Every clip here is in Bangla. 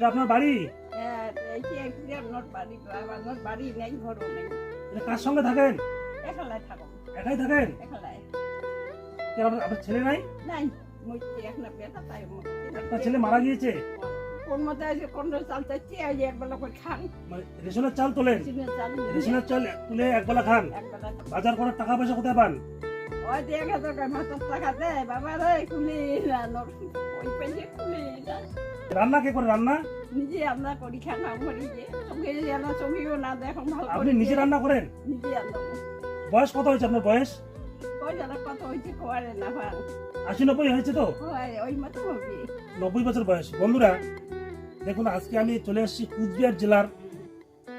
আপনার বাড়ি? হ্যাঁ, এই যে আমার বাড়ি, আমার বাড়ি নেই, ঘরও নেই। কার সঙ্গে থাকেন? একলাই থাকো, একাই থাকেন? একলাই। আপনার ছেলে নাই? নাই, মরছি একটা বেটা, তাই একটা ছেলে মারা গিয়েছে। কোন মতে আছে, কোন চাল চাচ্ছি, এই যে একবেলা করে খান। মানে রেশনের চাল তোলেন? চিনের চাল নিয়ে রেশনের চাল তুলে একবেলা খান? একবেলা। বাজার করার টাকা পয়সা কোথায় পান? ওই দিয়ে গেছে, ভাতের টাকা দেয়, বাবা রে খুলি না, ওই পেয়ে খুলি না। রান্না কে করে? রান্না নিজে আমরা করি, খানা করি, যে চোখে আমরা চোখেও না দেখো ভালো আপনি করে নিজে দিয়ে রান্না করেন? নিজে আনবো। বয়স কত হয়েছে আপনার? বয়স ওই যারা কত হয়েছে খোয়ারে না ভাঙ 80-90 হয়েছে তো? হয়, ওই মতো হবে। 90 বছর বয়স। বন্ধুরা দেখুন, আজকে আমি চলে এসেছি কুচবিহার জেলার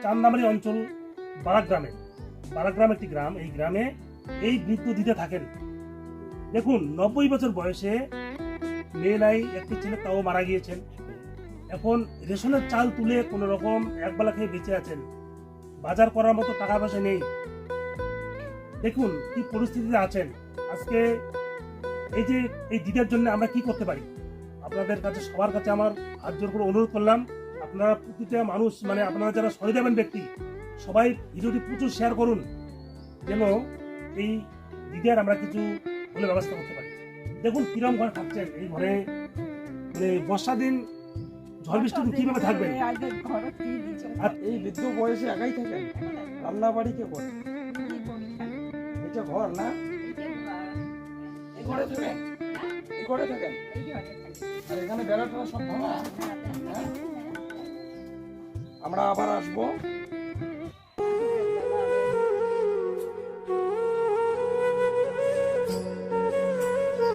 চান্দামারি অঞ্চল বারাগ্রামে। বারাগ্রাম একটি গ্রাম। এই গ্রামে এই বৃদ্ধ দিদা থাকেন। দেখুন, 90 বছর বয়সে, মেয়ে নাই, একটি ছেলে, তাও মারা গিয়েছেন। এখন রেশনের চাল তুলে কোন রকম একবেলা খেয়ে বেঁচে আছেন। বাজার করার মতো টাকা পয়সা নেই। দেখুন কি পরিস্থিতিতে আছেন। আজকে এই যে এই দিদার জন্য আমরা কি করতে পারি, আপনাদের কাছে, সবার কাছে আমার হাত জোর করে অনুরোধ করলাম। আপনারা প্রতিটা মানুষ, মানে আপনারা যারা সহৃদয়বান ব্যক্তি, সবাই ভিডিওটি প্রচুর শেয়ার করুন, যেন এই দিদার আমরা কিছু হলে ব্যবস্থা করতে পারি। দেখুন কিরম ঘরে থাকছেন। এই ঘরে মানে বর্ষা দিন, ঝড় বৃষ্টি কিভাবে থাকবেন? আর এই বৃদ্ধ বয়সে একাই থাকেন? রান্না বাড়ি কে করে? এই যে ঘর না, এই ঘরে থাকেন? এই ঘরে থাকেন? আর এখানে বেড়াটা সব ভাঙা? আমরা আবার আসবো।